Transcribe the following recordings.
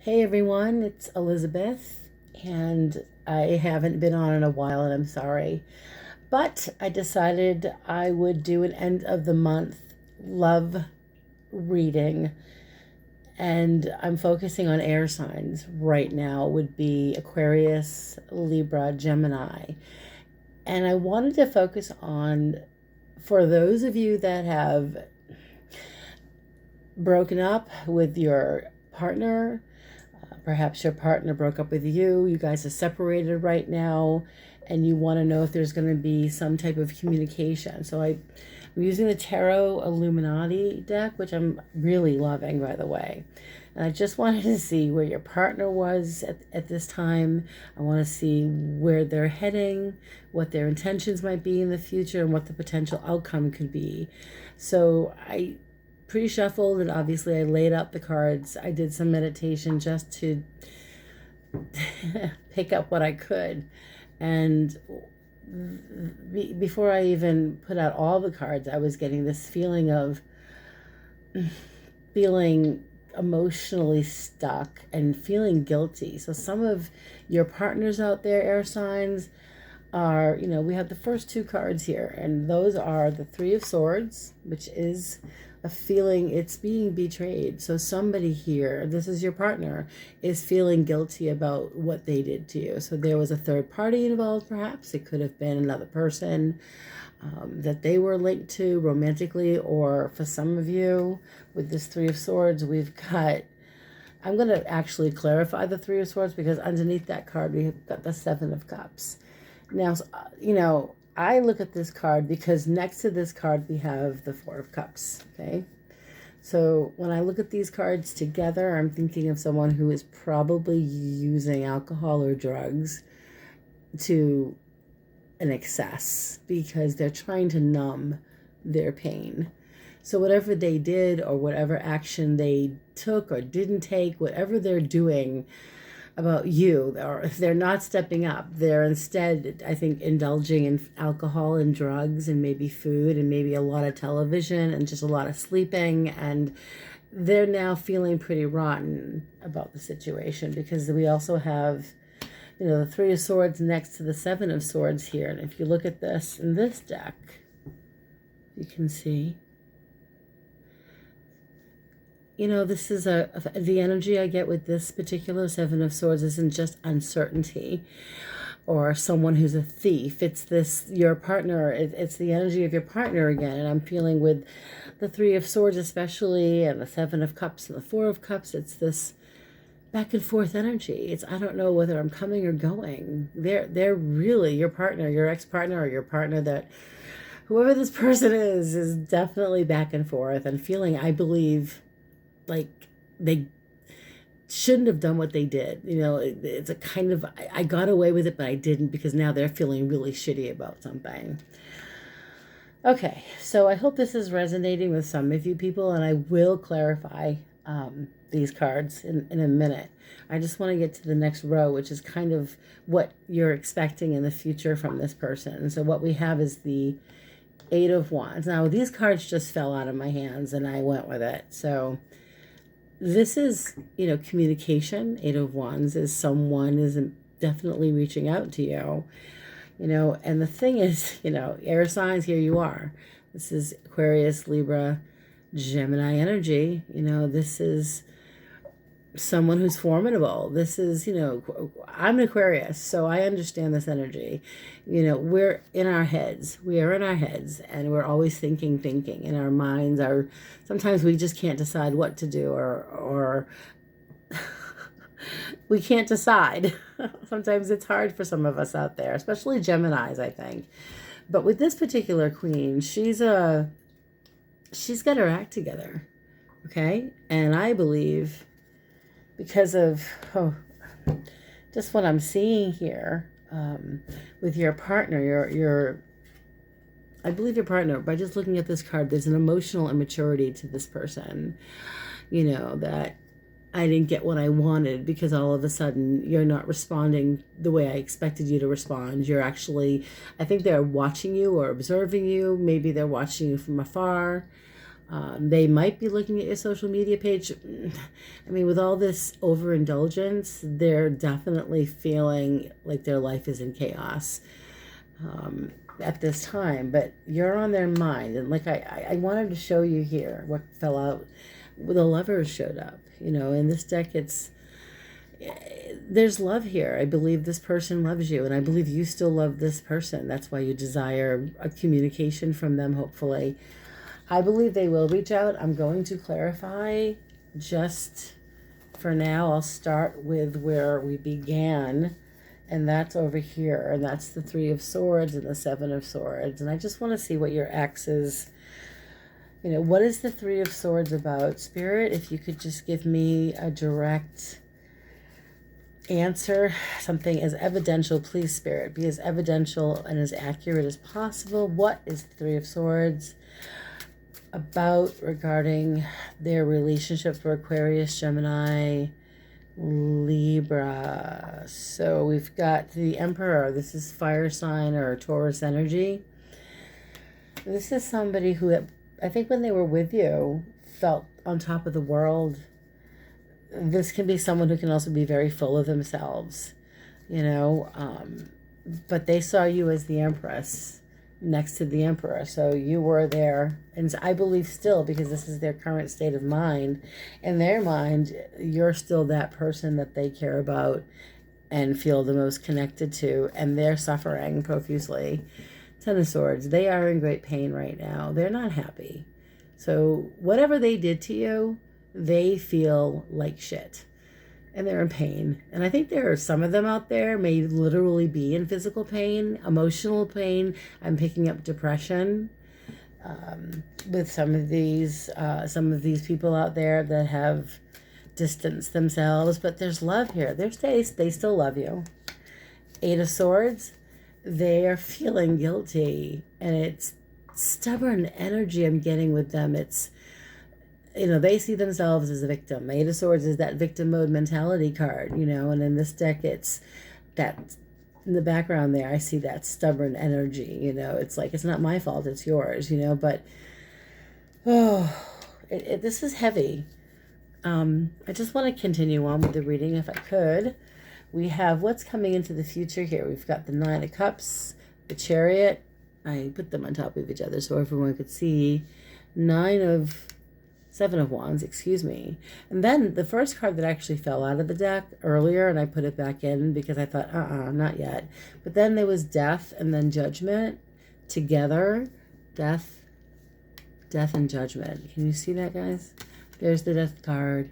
Hey everyone, it's Elizabeth, and I haven't been on in a while, and I'm sorry. But I decided I would do an end of the month love reading, and I'm focusing on air signs right now, would be Aquarius, Libra, Gemini. And I wanted to focus on, for those of you that have broken up with your partner. Perhaps your partner broke up with you. You guys are separated right now, and you want to know if there's going to be some type of communication. I'm using the Tarot Illuminati deck, which I'm really loving, by the way. And I just wanted to see where your partner was at this time. I want to see where they're heading, what their intentions might be in the future, and what the potential outcome could be. So I pre-shuffled, and obviously I laid out the cards. I did some meditation just to pick up what I could. And before I even put out all the cards, I was getting this feeling of feeling emotionally stuck and feeling guilty. So some of your partners out there, air signs, are, we have the first two cards here, and those are the Three of Swords, which is a feeling it's being betrayed. So somebody here, this is your partner, is feeling guilty about what they did to you. So there was a third party involved, perhaps. It could have been another person that they were linked to romantically, or for some of you, with this Three of Swords, we've got, I'm going to actually clarify the Three of Swords, because underneath that card, we've got the Seven of Cups. Now, I look at this card because next to this card we have the Four of Cups, okay? So when I look at these cards together, I'm thinking of someone who is probably using alcohol or drugs to an excess because they're trying to numb their pain. So whatever they did, or whatever action they took or didn't take, whatever they're doing about you, or if they're not stepping up, they're instead, I think, indulging in alcohol and drugs and maybe food and maybe a lot of television and just a lot of sleeping, and they're now feeling pretty rotten about the situation, because we also have, the Three of Swords next to the Seven of Swords here. And if you look at this in this deck, you can see, this is the energy I get with this particular Seven of Swords isn't just uncertainty or someone who's a thief. It's your partner. It's the energy of your partner again. And I'm feeling with the Three of Swords especially, and the Seven of Cups and the Four of Cups, it's this back and forth energy. I don't know whether I'm coming or going. They're really your partner, your ex-partner, or your partner, that whoever this person is definitely back and forth and feeling, I believe, like they shouldn't have done what they did. It's a kind of, I got away with it, but I didn't, because now they're feeling really shitty about something. Okay, so I hope this is resonating with some of you people, and I will clarify these cards in a minute. I just want to get to the next row, which is kind of what you're expecting in the future from this person. So what we have is the Eight of Wands. Now, these cards just fell out of my hands, and I went with it. So this is, communication. Eight of Wands is someone is definitely reaching out to you, and the thing is, air signs, here you are. This is Aquarius, Libra, Gemini energy. This is someone who's formidable. This is, I'm an Aquarius, so I understand this energy. We're in our heads. We are in our heads, and we're always thinking, and our minds are, sometimes we just can't decide what to do, or we can't decide. Sometimes it's hard for some of us out there, especially Geminis, I think. But with this particular queen, she's got her act together, okay? And I believe, because of just what I'm seeing here with your partner, I believe your partner, by just looking at this card, there's an emotional immaturity to this person, that I didn't get what I wanted, because all of a sudden you're not responding the way I expected you to respond. You're actually, I think they're watching you or observing you. Maybe they're watching you from afar. They might be looking at your social media page. I mean, with all this overindulgence, they're definitely feeling like their life is in chaos at this time. But you're on their mind. And like I wanted to show you here what fell out. The Lovers showed up. In this deck, there's love here. I believe this person loves you, and I believe you still love this person. That's why you desire a communication from them, hopefully. I believe they will reach out. I'm going to clarify just for now. I'll start with where we began, and that's over here, and that's the Three of Swords and the Seven of Swords. And I just want to see what your ex is. What is the Three of Swords about? Spirit, if you could just give me a direct answer, something as evidential, please, Spirit, be as evidential and as accurate as possible. What is the Three of Swords about regarding their relationship for Aquarius, Gemini, Libra? So we've got the Emperor. This is fire sign or Taurus energy. This is somebody who, I think when they were with you, felt on top of the world. This can be someone who can also be very full of themselves, but they saw you as the Empress next to the Emperor. So you were there, and I believe still, because this is their current state of mind. In their mind, you're still that person that they care about and feel the most connected to, and they're suffering profusely. Ten of Swords, they are in great pain right now. They're not happy. So whatever they did to you, they feel like shit. And they're in pain. And I think there are some of them out there may literally be in physical pain, emotional pain. I'm picking up depression with some of these people out there that have distanced themselves. But there's love here. They still love you. Eight of Swords, they are feeling guilty, and it's stubborn energy I'm getting with them. It's, they see themselves as a victim. Eight of Swords is that victim mode mentality card, and in this deck, it's that in the background there, I see that stubborn energy, it's like, it's not my fault, it's yours, but, this is heavy. I just want to continue on with the reading if I could. We have what's coming into the future here. We've got the Nine of Cups, the Chariot. I put them on top of each other so everyone could see. Seven of Wands, excuse me. And then the first card that actually fell out of the deck earlier, and I put it back in because I thought, not yet. But then there was Death and then Judgment together. Death and Judgment. Can you see that, guys? There's the Death card.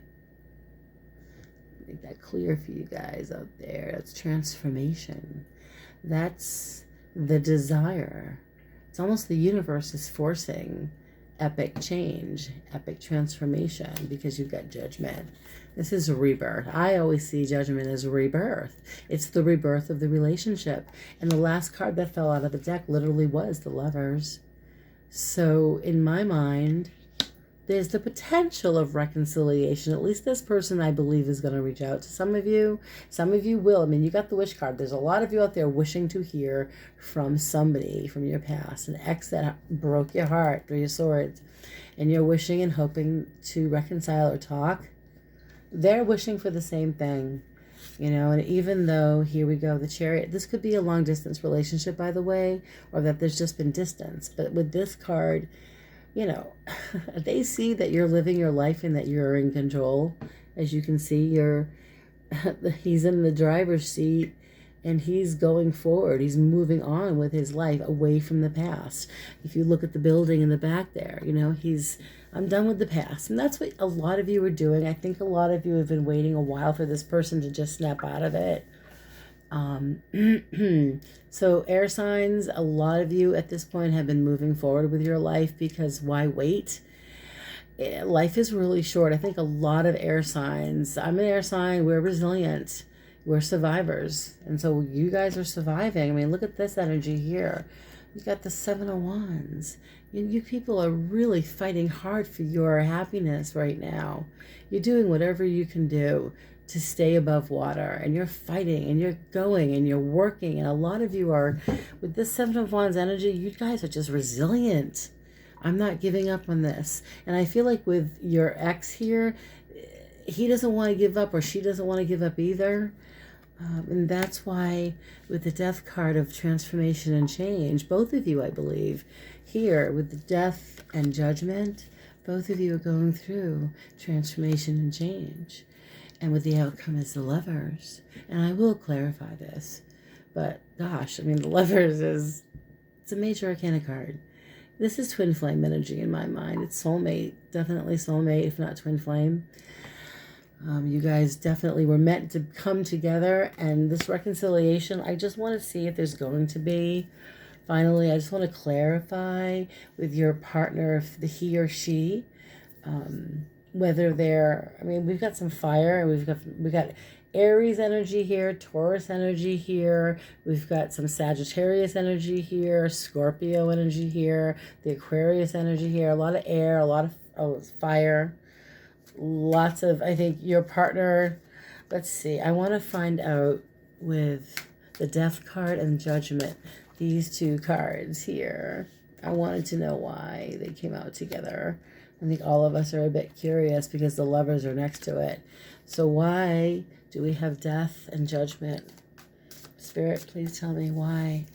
Make that clear for you guys out there. That's transformation. That's the desire. It's almost the universe is forcing epic change, epic transformation, because you've got Judgment. This is a rebirth. I always see Judgment as a rebirth. It's the rebirth of the relationship. And the last card that fell out of the deck literally was the Lovers. So in my mind, there's the potential of reconciliation. At least this person, I believe, is going to reach out to some of you. Some of you will. I mean, you got the wish card. There's a lot of you out there wishing to hear from somebody from your past, an ex that broke your heart, Three of Swords, and you're wishing and hoping to reconcile or talk. They're wishing for the same thing, and even though, here we go, the Chariot, this could be a long-distance relationship, by the way, or that there's just been distance. But with this card, they see that you're living your life and that you're in control. As you can see, he's in the driver's seat and he's going forward. He's moving on with his life away from the past. If you look at the building in the back there, I'm done with the past. And that's what a lot of you are doing. I think a lot of you have been waiting a while for this person to just snap out of it. So air signs, a lot of you at this point have been moving forward with your life, because why wait? Life is really short. I think a lot of air signs, I'm an air sign, we're resilient, we're survivors, and so you guys are surviving. I mean, look at this energy here. You got the Seven of Wands. You people are really fighting hard for your happiness right now. You're doing whatever you can do to stay above water, and you're fighting and you're going and you're working. And a lot of you are, with this Seven of Wands energy, you guys are just resilient. I'm not giving up on this. And I feel like with your ex here, he doesn't want to give up, or she doesn't want to give up either. And that's why with the death card of transformation and change, both of you, I believe, here with the death and judgment, both of you are going through transformation and change. And with the outcome is the Lovers. And I will clarify this. But gosh, I mean, the Lovers it's a major arcana card. This is twin flame energy in my mind. It's soulmate, definitely soulmate, if not twin flame. You guys definitely were meant to come together, and this reconciliation, I just want to see if there's going to be. Finally, I just want to clarify with your partner, if the he or she, whether they're, I mean, we've got some fire, and we've got Aries energy here, Taurus energy here, we've got some Sagittarius energy here, Scorpio energy here, the Aquarius energy here, a lot of air, a lot of fire. Lots of, I think your partner, let's see, I want to find out with the death card and judgment, these two cards here. I wanted to know why they came out together. I think all of us are a bit curious because the Lovers are next to it. So why do we have death and judgment? Spirit, please tell me why.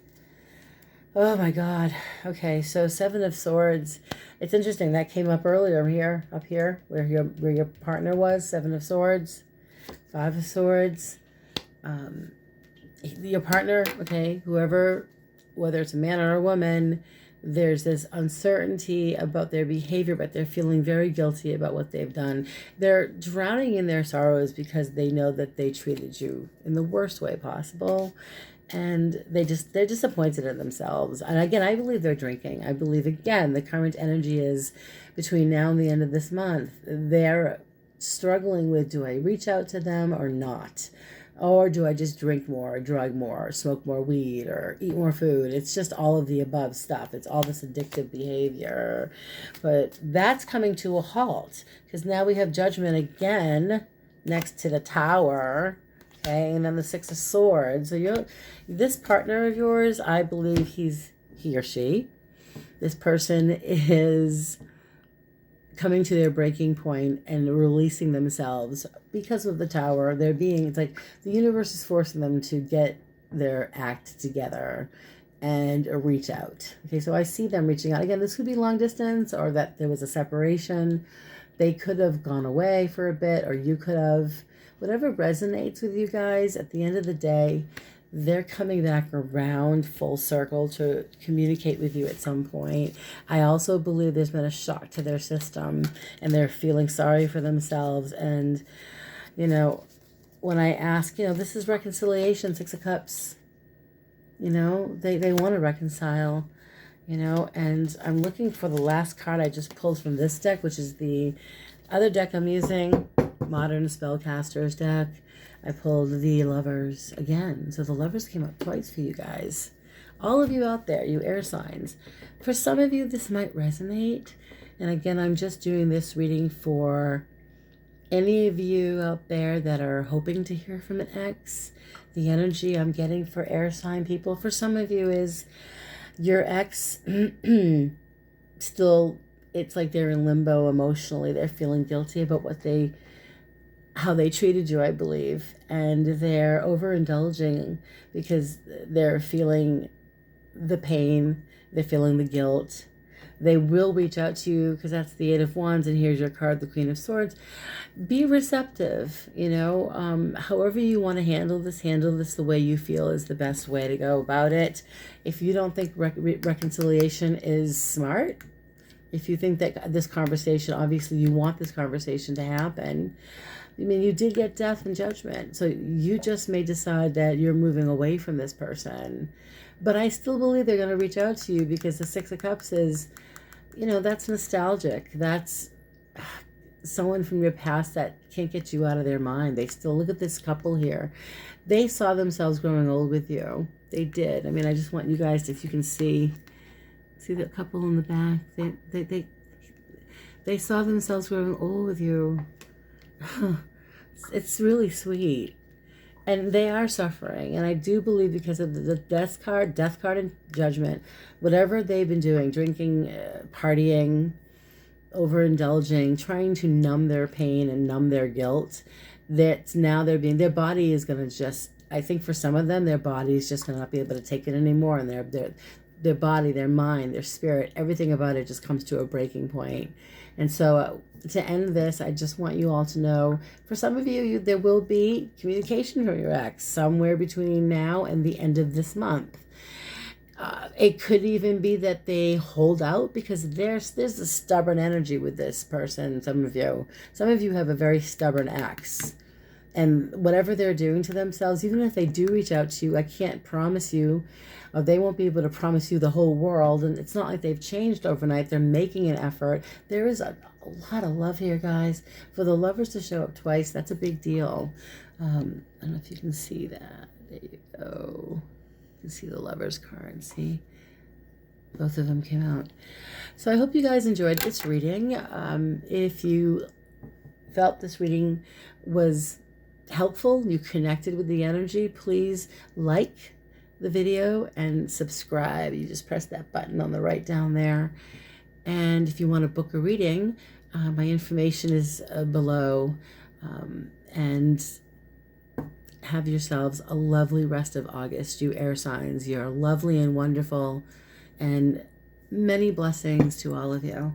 Oh my God. Okay, so Seven of Swords. It's interesting, that came up earlier here, up here, where your partner was. Seven of Swords, Five of Swords. Your partner, okay, whoever, whether it's a man or a woman, there's this uncertainty about their behavior, but they're feeling very guilty about what they've done. They're drowning in their sorrows because they know that they treated you in the worst way possible. And they're disappointed in themselves. And again, I believe they're drinking. I believe, again, the current energy is between now and the end of this month. They're struggling with, do I reach out to them or not? Or do I just drink more, or drug more, or smoke more weed, or eat more food? It's just all of the above stuff. It's all this addictive behavior. But that's coming to a halt because now we have judgment again next to the Tower. Okay, and then the Six of Swords. So this partner of yours, I believe he or she, this person is coming to their breaking point and releasing themselves because of the Tower. It's like the universe is forcing them to get their act together and reach out. Okay, so I see them reaching out. Again, this could be long distance, or that there was a separation. They could have gone away for a bit, or you could have. Whatever resonates with you guys, at the end of the day, they're coming back around full circle to communicate with you at some point. I also believe there's been a shock to their system and they're feeling sorry for themselves. And, when I ask, this is reconciliation, Six of Cups, they want to reconcile, and I'm looking for the last card I just pulled from this deck, which is the other deck I'm using, Modern Spellcasters deck. I pulled the Lovers again. So the Lovers came up twice for you guys. All of you out there, you air signs. For some of you, this might resonate. And again, I'm just doing this reading for any of you out there that are hoping to hear from an ex. The energy I'm getting for air sign people, for some of you, is your ex still, it's like they're in limbo emotionally. They're feeling guilty about how they treated you, I believe. And they're overindulging because they're feeling the pain. They're feeling the guilt. They will reach out to you because that's the Eight of Wands. And here's your card, the Queen of Swords. Be receptive, however you want to handle this the way you feel is the best way to go about it. If you don't think reconciliation is smart, if you think that this conversation, obviously you want this conversation to happen, I mean, you did get death and judgment. So you just may decide that you're moving away from this person. But I still believe they're going to reach out to you because the Six of Cups is, that's nostalgic. That's someone from your past that can't get you out of their mind. They still, look at this couple here. They saw themselves growing old with you. They did. I mean, I just want you guys, if you can see the couple in the back. They saw themselves growing old with you. It's really sweet. And they are suffering. And I do believe because of the death card and judgment, whatever they've been doing, drinking, partying, overindulging, trying to numb their pain and numb their guilt, that now their body is going to just, I think for some of them, their body is just going to not be able to take it anymore. And their body, their mind, their spirit, everything about it just comes to a breaking point. And so to end this, I just want you all to know, for some of you, there will be communication from your ex somewhere between now and the end of this month. It could even be that they hold out because there's a stubborn energy with this person. Some of you have a very stubborn ex, and whatever they're doing to themselves, even if they do reach out to you, I can't promise you, or they won't be able to promise you the whole world. And it's not like they've changed overnight. They're making an effort. There is a lot of love here, guys. For the lovers to show up twice, that's a big deal. I don't know if you can see that. There you go. See the Lovers card. See, both of them came out. So I hope you guys enjoyed this reading. If you felt this reading was helpful, you connected with the energy, please like the video and subscribe. You just press that button on the right down there. And if you want to book a reading, my information is below. And have yourselves a lovely rest of August, you air signs. You're lovely and wonderful, and many blessings to all of you.